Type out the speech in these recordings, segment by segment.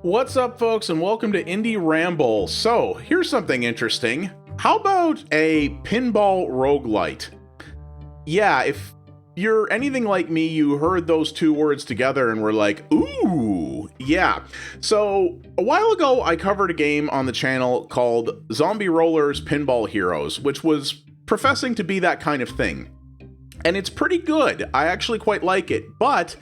What's up, folks, and welcome to Indie Ramble. So, here's something interesting. How about a pinball roguelite? Yeah, if you're anything like me, you heard those two words together and were like, ooh, yeah. So, a while ago, I covered a game on the channel called Zombie Rollerz Pinball Heroes, which was professing to be that kind of thing. And it's pretty good. I actually quite like it, but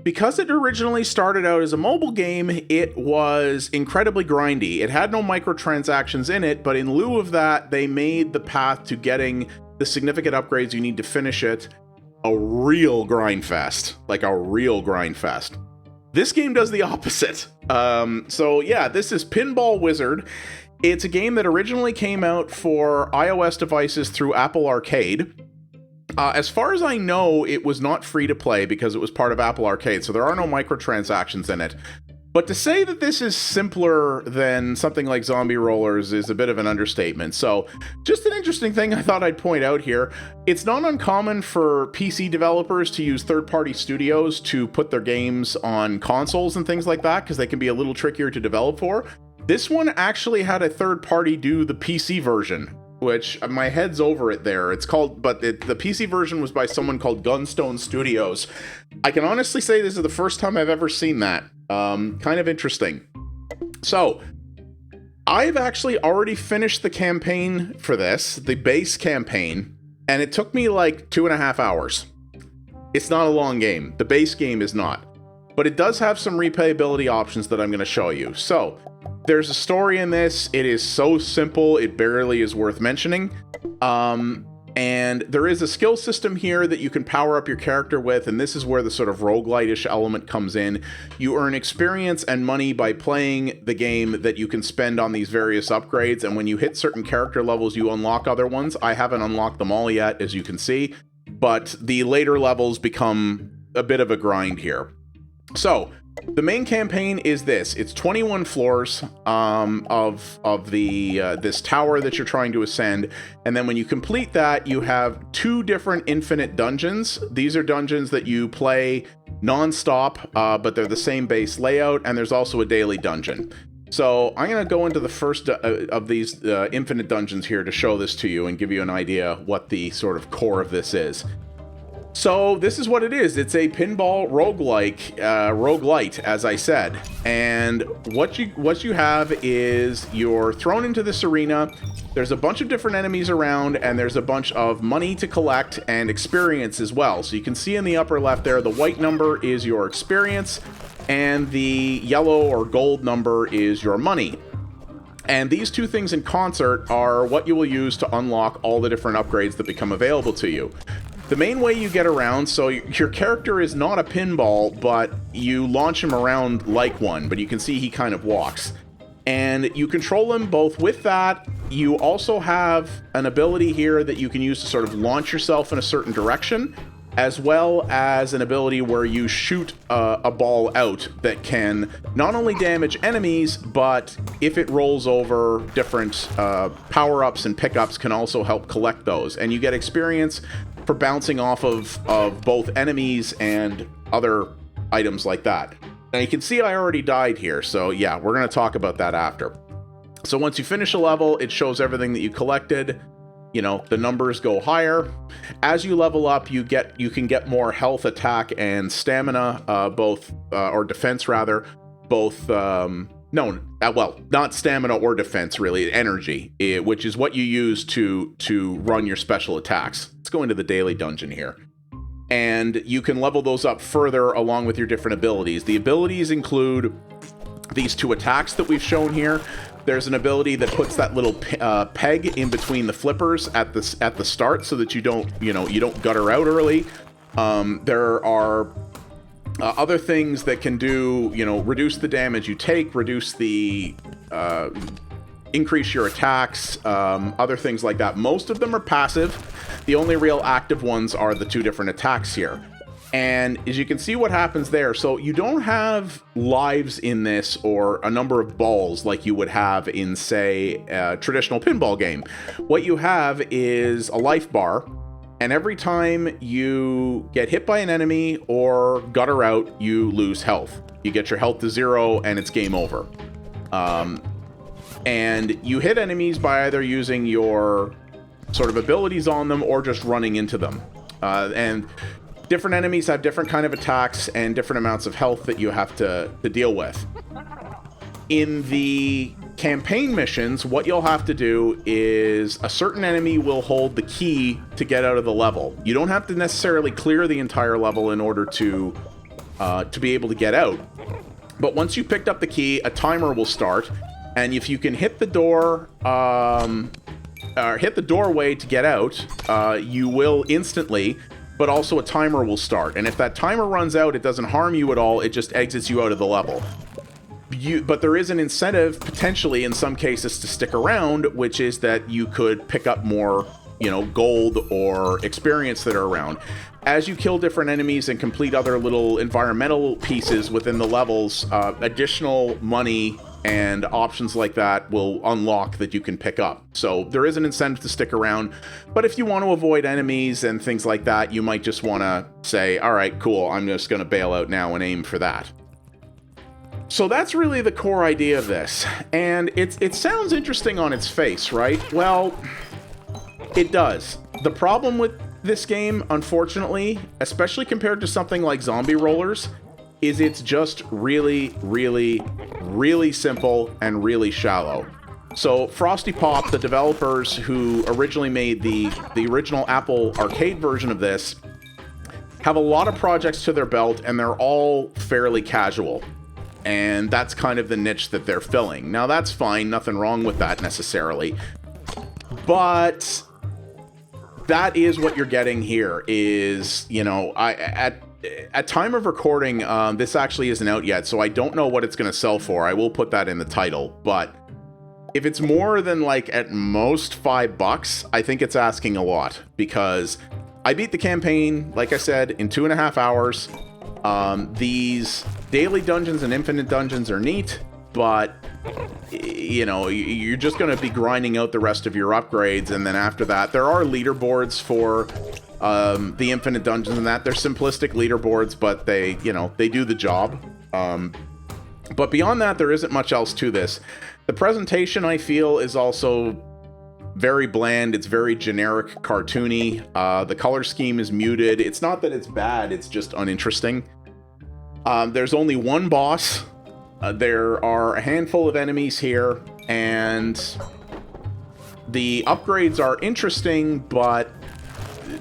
because it originally started out as a mobile game, it was incredibly grindy. It had no microtransactions in it, but in lieu of that, they made the path to getting the significant upgrades you need to finish it a real grind fest. Like a real grind fest. This game does the opposite. So yeah, this is Pinball Wizard. It's a game that originally came out for iOS devices through Apple Arcade. As far as I know, it was not free to play because it was part of Apple Arcade, so there are no microtransactions in it. But to say that this is simpler than something like Zombie Rollerz is a bit of an understatement. So, just an interesting thing I thought I'd point out here. It's not uncommon for PC developers to use third-party studios to put their games on consoles and things like that, because they can be a little trickier to develop for. This one actually had a third party do the PC version, which my head's over it there. It's called, but the PC version was by someone called Gunstone Studios. I can honestly say this is the first time I've ever seen that. Kind of interesting. So, I've actually already finished the campaign for this, the base campaign, and it took me like 2.5 hours. It's not a long game. The base game is not. But it does have some replayability options that I'm going to show you. So, there's a story in this. It is so simple, it barely is worth mentioning. And there is a skill system here that you can power up your character with, and this is where the sort of roguelite-ish element comes in. You earn experience and money by playing the game that you can spend on these various upgrades, and when you hit certain character levels, you unlock other ones. I haven't unlocked them all yet, as you can see, but the later levels become a bit of a grind here. So, the main campaign is this. It's 21 floors of this tower that you're trying to ascend, and then when you complete that, you have 2 different infinite dungeons. These are dungeons that you play non-stop, but they're the same base layout, and there's also a daily dungeon. So I'm going to go into the first of these infinite dungeons here to show this to you and give you an idea what the sort of core of this is. So this is what it is. It's a pinball roguelite, as I said. And what you have is you're thrown into this arena. There's a bunch of different enemies around, and there's a bunch of money to collect and experience as well. So you can see in the upper left there, the white number is your experience, and the yellow or gold number is your money. And these two things in concert are what you will use to unlock all the different upgrades that become available to you. The main way you get around, so your character is not a pinball, but you launch him around like one, but you can see he kind of walks. And you control him both with that. You also have an ability here that you can use to sort of launch yourself in a certain direction, as well as an ability where you shoot a ball out that can not only damage enemies, but if it rolls over, different power-ups and pickups can also help collect those. And you get experience for bouncing off of both enemies and other items like that. Now you can see I already died here, so yeah, we're going to talk about that after. So once you finish a level, it shows everything that you collected. You know, the numbers go higher. As you level up, you can get more health, attack, and stamina, or defense rather, both, well, not stamina or defense really, energy, which is what you use to run your special attacks. Let's go into the daily dungeon here. And you can level those up further along with your different abilities. The abilities include these 2 attacks that we've shown here. There's an ability that puts that little peg in between the flippers at the start so that you don't gutter out early. There are other things that can do, reduce the damage you take, increase your attacks, other things like that. Most of them are passive. The only real active ones are the 2 different attacks here. And as you can see what happens there, so you don't have lives in this or a number of balls like you would have in, say, a traditional pinball game. What you have is a life bar, And every time you get hit by an enemy or gutter out, you lose health. You get your health to 0 and it's game over. And you hit enemies by either using your sort of abilities on them or just running into them. And different enemies have different kind of attacks and different amounts of health that you have to deal with. In the campaign missions, what you'll have to do is a certain enemy will hold the key to get out of the level. You don't have to necessarily clear the entire level in order to be able to get out. But once you picked up the key, a timer will start, and if you can hit the door, hit the doorway to get out, you will instantly, but also a timer will start. And if that timer runs out, it doesn't harm you at all, it just exits you out of the level. But there is an incentive, potentially, in some cases, to stick around, which is that you could pick up more, you know, gold or experience that are around. As you kill different enemies and complete other little environmental pieces within the levels, additional money and options like that will unlock that you can pick up. So there is an incentive to stick around, but if you want to avoid enemies and things like that, you might just want to say, all right, cool, I'm just going to bail out now and aim for that. So that's really the core idea of this, and it sounds interesting on its face, right? Well, it does. The problem with this game, unfortunately, especially compared to something like Zombie Rollerz, is it's just really, really, really simple and really shallow. So Frosty Pop, the developers who originally made the original Apple arcade version of this, have a lot of projects to their belt, and they're all fairly casual. And that's kind of the niche that they're filling. Now, that's fine. Nothing wrong with that necessarily. But that is what you're getting here is, you know, at time of recording, this actually isn't out yet, so I don't know what it's going to sell for. I will put that in the title. But if it's more than, like, at most $5, I think it's asking a lot. Because I beat the campaign, like I said, in 2.5 hours. These daily dungeons and infinite dungeons are neat, but, you know, you're just going to be grinding out the rest of your upgrades, and then after that, there are leaderboards for the infinite dungeons and that. They're simplistic leaderboards, but they, you know, they do the job. But beyond that, there isn't much else to this. The presentation, I feel, is also very bland. It's very generic, cartoony. The color scheme is muted. It's not that it's bad, it's just uninteresting. There's only one boss. There are a handful of enemies here, and the upgrades are interesting, but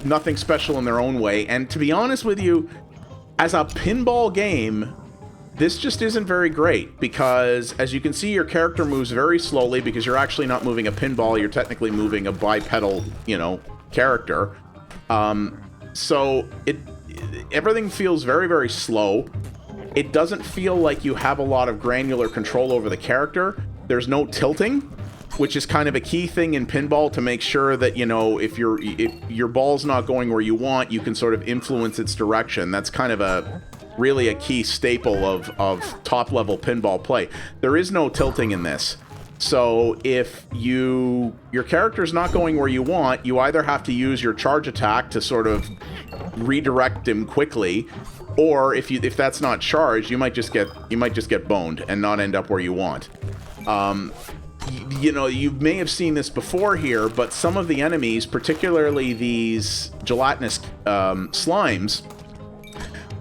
nothing special in their own way. And to be honest with you, as a pinball game, this just isn't very great, because as you can see, your character moves very slowly because you're actually not moving a pinball, you're technically moving a bipedal, you know, character. So everything feels very, very slow. It doesn't feel like you have a lot of granular control over the character. There's no tilting, which is kind of a key thing in pinball to make sure that, you know, if your ball's not going where you want, you can sort of influence its direction. That's kind of really a key staple of top-level pinball play. There is no tilting in this. So if your character's not going where you want, you either have to use your charge attack to sort of redirect him quickly, or if that's not charged, you might just get boned and not end up where you want. You know, you may have seen this before here, but some of the enemies, particularly these gelatinous slimes,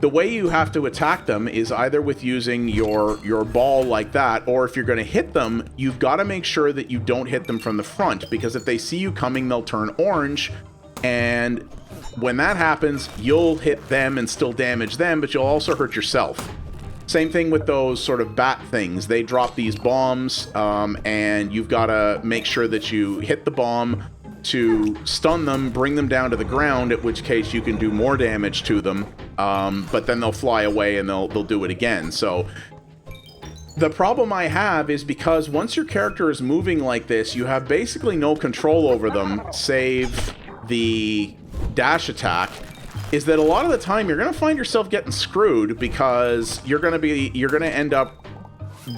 the way you have to attack them is either with using your ball like that, or if you're going to hit them, you've got to make sure that you don't hit them from the front, because if they see you coming, they'll turn orange, and when that happens, you'll hit them and still damage them, but you'll also hurt yourself. Same thing with those sort of bat things. They drop these bombs, and you've got to make sure that you hit the bomb to stun them, bring them down to the ground, at which case you can do more damage to them, but then they'll fly away and they'll do it again. So the problem I have is because once your character is moving like this, you have basically no control over them, save the dash attack, is that a lot of the time you're going to find yourself getting screwed, because you're going to end up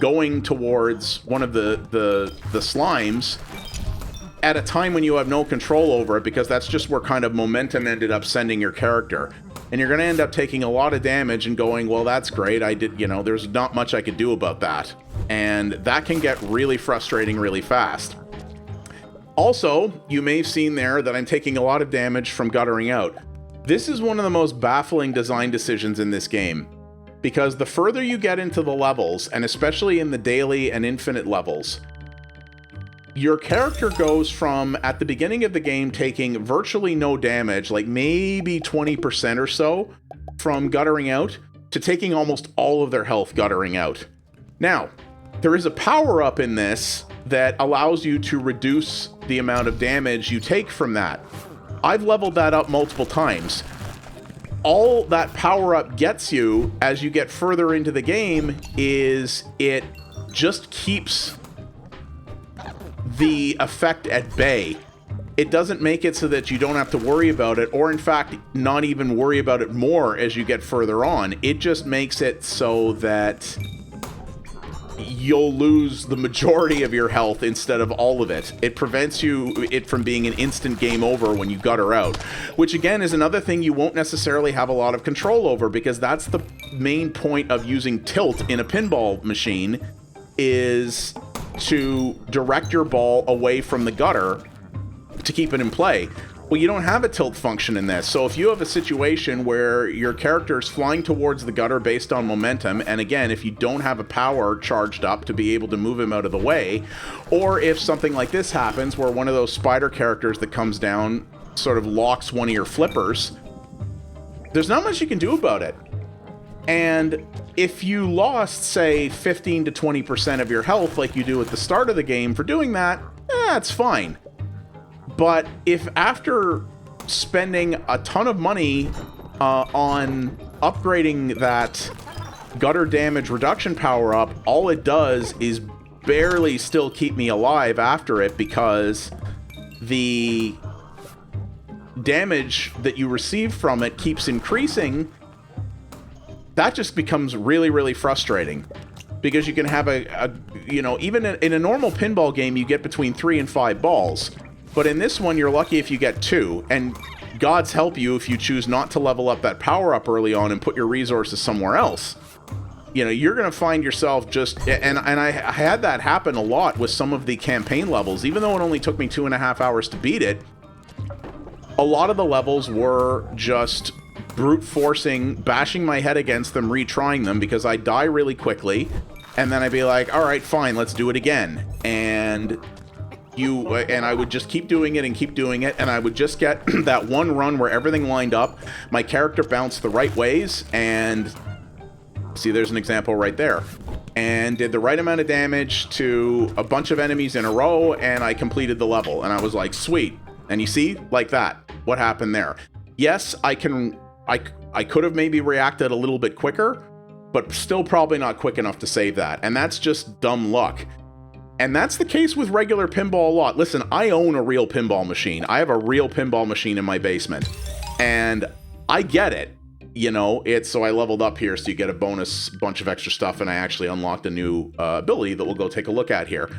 going towards one of the slimes, at a time when you have no control over it, because that's just where kind of momentum ended up sending your character. And you're going to end up taking a lot of damage and going, well, that's great. I did, you know, there's not much I could do about that. And that can get really frustrating really fast. Also, you may have seen there that I'm taking a lot of damage from guttering out. This is one of the most baffling design decisions in this game, because the further you get into the levels, and especially in the daily and infinite levels, your character goes from, at the beginning of the game, taking virtually no damage, like maybe 20% or so from guttering out, to taking almost all of their health guttering out. Now, there is a power-up in this that allows you to reduce the amount of damage you take from that. I've leveled that up multiple times. All that power-up gets you as you get further into the game is it just keeps the effect at bay. It doesn't make it so that you don't have to worry about it, or in fact, not even worry about it more as you get further on. It just makes it so that you'll lose the majority of your health instead of all of it. It prevents it from being an instant game over when you gutter out, which again is another thing you won't necessarily have a lot of control over, because that's the main point of using tilt in a pinball machine, is to direct your ball away from the gutter to keep it in play. Well, you don't have a tilt function in this, so if you have a situation where your character is flying towards the gutter based on momentum, and again, if you don't have a power charged up to be able to move him out of the way, or if something like this happens where one of those spider characters that comes down sort of locks one of your flippers, there's not much you can do about it. And if you lost, say, 15 to 20% of your health like you do at the start of the game for doing that, it's fine. But if after spending a ton of money on upgrading that gutter damage reduction power-up, all it does is barely still keep me alive after it, because the damage that you receive from it keeps increasing, that just becomes really, really frustrating. Because you can have you know, even in a normal pinball game, you get between 3 and 5 balls. But in this one, you're lucky if you get 2, and God's help you if you choose not to level up that power-up early on and put your resources somewhere else. You know, you're going to find yourself just... And I had that happen a lot with some of the campaign levels. Even though it only took me 2.5 hours to beat it, a lot of the levels were just brute forcing, bashing my head against them, retrying them, because I die really quickly, and then I'd be like, all right, fine, let's do it again. And I would just keep doing it and keep doing it, and I would just get that one run where everything lined up, my character bounced the right ways, and see, there's an example right there, and did the right amount of damage to a bunch of enemies in a row, and I completed the level, and I was like, sweet. And you see, like that, what happened there. Yes, I could have maybe reacted a little bit quicker, but still probably not quick enough to save that, and that's just dumb luck. And that's the case with regular pinball a lot. Listen, I own a real pinball machine. I have a real pinball machine in my basement. And I get it. You know, so I leveled up here so you get a bonus bunch of extra stuff, and I actually unlocked a new ability that we'll go take a look at here.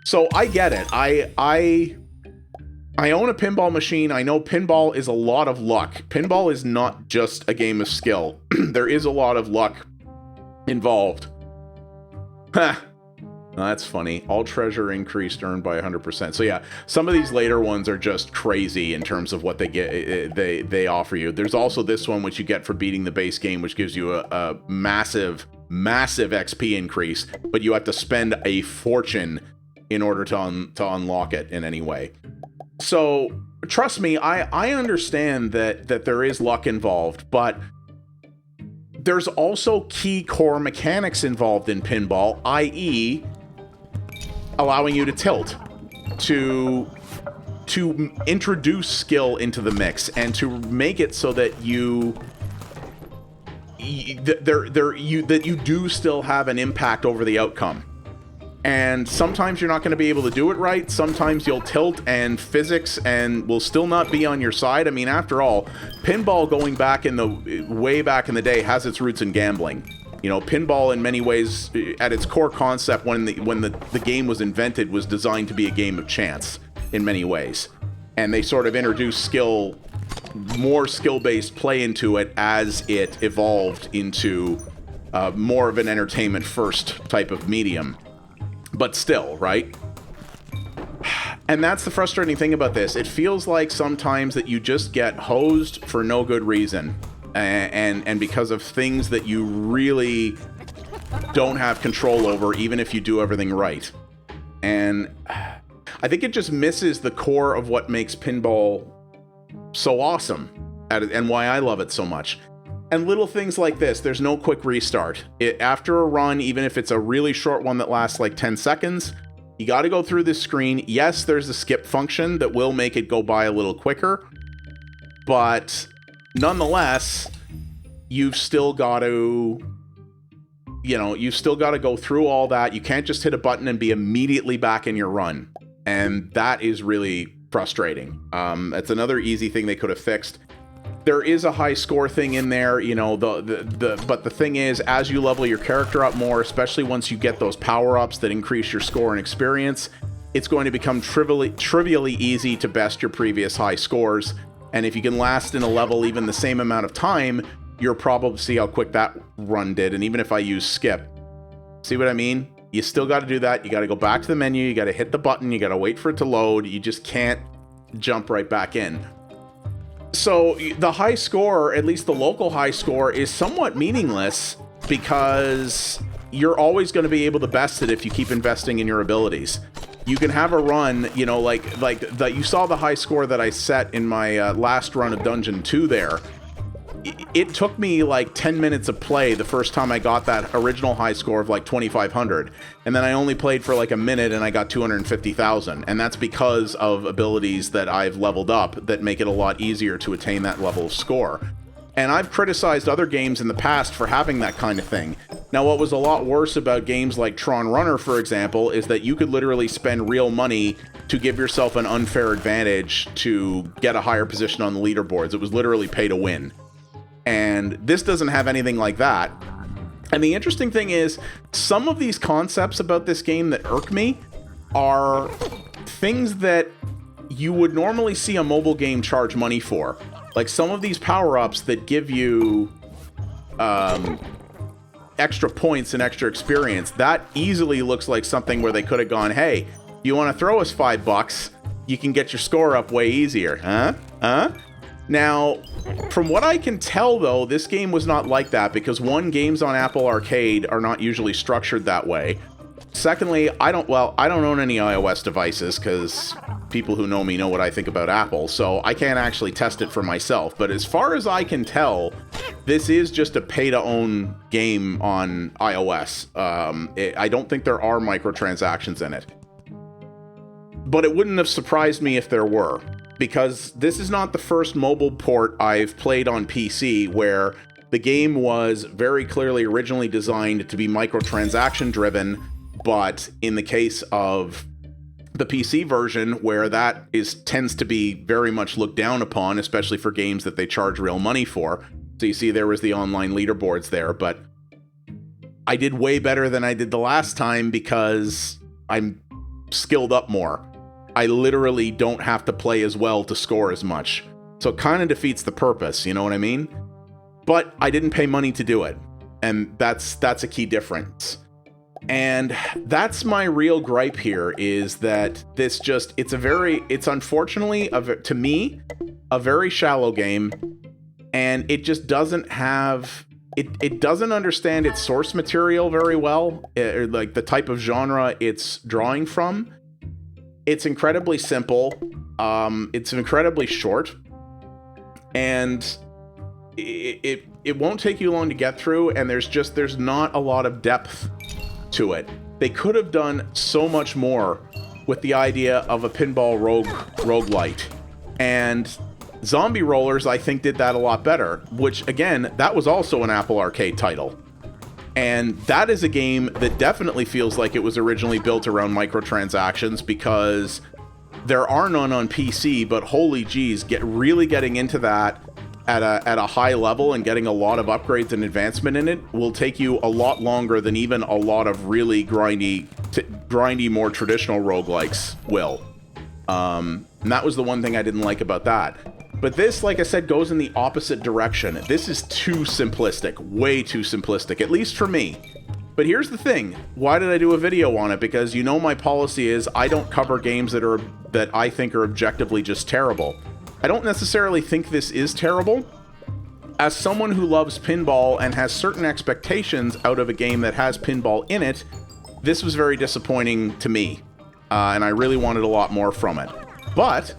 So I get it. I own a pinball machine. I know pinball is a lot of luck. Pinball is not just a game of skill. There is a lot of luck involved. Ha! That's funny. All treasure increased earned by 100%. So yeah, some of these later ones are just crazy in terms of what they get. They offer you. There's also this one which you get for beating the base game, which gives you a massive XP increase, but you have to spend a fortune in order to unlock it in any way. So trust me, I understand that there is luck involved, but there's also key core mechanics involved in pinball, i.e. allowing you to tilt, to introduce skill into the mix, and to make it so that you do still have an impact over the outcome. And sometimes you're not going to be able to do it right. Sometimes you'll tilt and physics and will still not be on your side. I mean, after all, pinball going back way back in the day has its roots in gambling. You know, pinball in many ways, at its core concept, when the game was invented, was designed to be a game of chance. in many ways. And they sort of introduced more skill-based play into it as it evolved into more of an entertainment-first type of medium. But still, right? And that's the frustrating thing about this. It feels like sometimes that you just get hosed for no good reason. And because of things that you really don't have control over, even if you do everything right. And I think it just misses the core of what makes pinball so awesome and why I love it so much. And little things like this, there's no quick restart. After a run, even if it's a really short one that lasts like 10 seconds, you got to go through this screen. Yes, there's a skip function that will make it go by a little quicker, but nonetheless, you've still got to, you've still got to go through all that. You can't just hit a button and be immediately back in your run. And that is really frustrating. That's another easy thing they could have fixed. There is a high score thing in there, but the thing is, as you level your character up more, especially once you get those power-ups that increase your score and experience, it's going to become trivially easy to best your previous high scores. And if you can last in a level even the same amount of time, you'll probably see how quick that run did. And even if I use skip, see what I mean? You still got to do that. You got to go back to the menu. You got to hit the button. You got to wait for it to load. You just can't jump right back in. So the high score, at least the local high score, is somewhat meaningless because you're always going to be able to best it if you keep investing in your abilities. You can have a run, like you saw the high score that I set in my last run of Dungeon 2 there. It took me like 10 minutes of play the first time I got that original high score of like 2,500. And then I only played for like a minute and I got 250,000. And that's because of abilities that I've leveled up that make it a lot easier to attain that level of score. And I've criticized other games in the past for having that kind of thing. Now, what was a lot worse about games like Tron Runner, for example, is that you could literally spend real money to give yourself an unfair advantage to get a higher position on the leaderboards. It was literally pay to win. And this doesn't have anything like that. And the interesting thing is, some of these concepts about this game that irk me are things that you would normally see a mobile game charge money for. Like some of these power-ups that give you extra points and extra experience, that easily looks like something where they could have gone, hey, you want to throw us $5? You can get your score up way easier. Huh? Now, from what I can tell, though, this game was not like that because, one, games on Apple Arcade are not usually structured that way. Secondly, I don't own any iOS devices because people who know me know what I think about Apple, so I can't actually test it for myself. But as far as I can tell, this is just a pay-to-own game on iOS. I don't think there are microtransactions in it. But it wouldn't have surprised me if there were, because this is not the first mobile port I've played on PC where the game was very clearly originally designed to be microtransaction driven, but in the case of the PC version, where that tends to be very much looked down upon, especially for games that they charge real money for. So you see there was the online leaderboards there, but I did way better than I did the last time because I'm skilled up more. I literally don't have to play as well to score as much. So it kind of defeats the purpose, you know what I mean? But I didn't pay money to do it. And that's a key difference. And that's my real gripe here, is that this just, it's unfortunately, to me, a very shallow game. And it just doesn't have, it doesn't understand its source material very well, like the type of genre it's drawing from. It's incredibly simple. It's incredibly short, and it won't take you long to get through. And there's not a lot of depth to it. They could have done so much more with the idea of a pinball roguelite, and Zombie Rollerz I think did that a lot better. Which again, that was also an Apple Arcade title. And that is a game that definitely feels like it was originally built around microtransactions, because there are none on PC, but holy geez, really getting into that at a high level and getting a lot of upgrades and advancement in it will take you a lot longer than even a lot of really grindy, more traditional roguelikes will. And that was the one thing I didn't like about that. But this, like I said, goes in the opposite direction. This is too simplistic, way too simplistic, at least for me. But here's the thing, why did I do a video on it? Because you know my policy is I don't cover games that I think are objectively just terrible. I don't necessarily think this is terrible. As someone who loves pinball and has certain expectations out of a game that has pinball in it, this was very disappointing to me. And I really wanted a lot more from it. But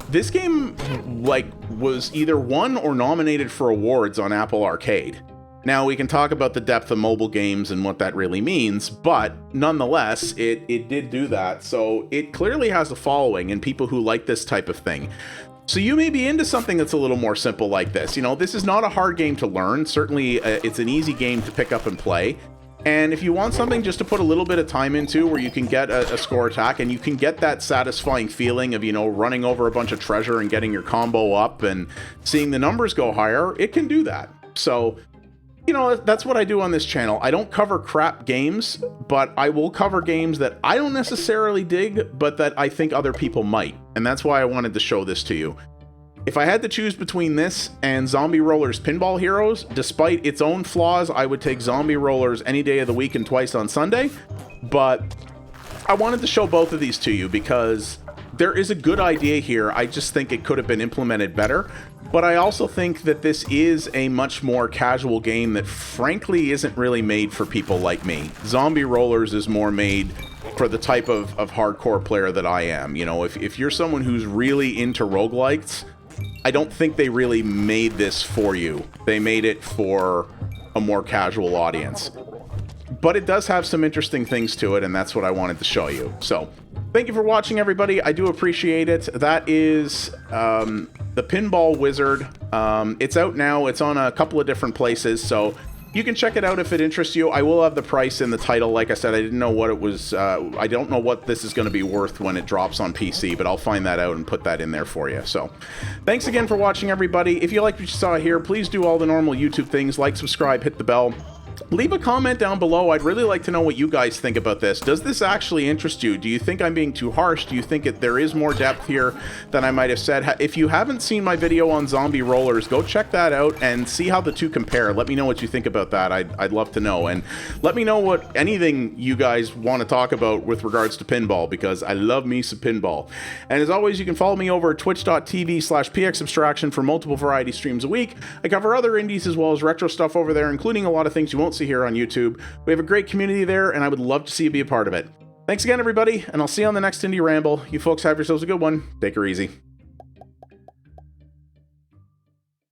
this game, like, was either won or nominated for awards on Apple Arcade. Now, we can talk about the depth of mobile games and what that really means, but nonetheless, it did do that. So it clearly has a following and people who like this type of thing. So you may be into something that's a little more simple like this. You know, this is not a hard game to learn. Certainly, it's an easy game to pick up and play. And if you want something just to put a little bit of time into where you can get a score attack and you can get that satisfying feeling of, you know, running over a bunch of treasure and getting your combo up and seeing the numbers go higher, it can do that. So, you know, that's what I do on this channel. I don't cover crap games, but I will cover games that I don't necessarily dig, but that I think other people might. And that's why I wanted to show this to you. If I had to choose between this and Zombie Rollerz Pinball Heroes, despite its own flaws, I would take Zombie Rollerz any day of the week and twice on Sunday. But I wanted to show both of these to you because there is a good idea here. I just think it could have been implemented better. But I also think that this is a much more casual game that frankly isn't really made for people like me. Zombie Rollerz is more made for the type of hardcore player that I am. You know, if you're someone who's really into roguelites, I don't think they really made this for you. They made it for a more casual audience. But it does have some interesting things to it, and that's what I wanted to show you. So, thank you for watching, everybody. I do appreciate it. That is the Pinball Wizard. It's out now. It's on a couple of different places, so you can check it out if it interests you. I will have the price in the title. Like I said, I didn't know what it was. I don't know what this is going to be worth when it drops on PC, but I'll find that out and put that in there for you. So, thanks again for watching, everybody. If you liked what you saw here, please do all the normal YouTube things. Like, subscribe, hit the bell. Leave a comment down below. I'd really like to know what you guys think about this. Does this actually interest you? Do you think I'm being too harsh? Do you think there is more depth here than I might have said? If you haven't seen my video on Zombie Rollerz, go check that out and see how the two compare. Let me know what you think about that. I'd love to know. And let me know what anything you guys want to talk about with regards to pinball, because I love me some pinball. And as always, you can follow me over at twitch.tv/pxabstraction for multiple variety streams a week. I cover other indies as well as retro stuff over there, including a lot of things you won't see here on YouTube. We have a great community there, and I would love to see you be a part of it. Thanks again, everybody, and I'll see you on the next Indie Ramble. You folks have yourselves a good one. Take her easy.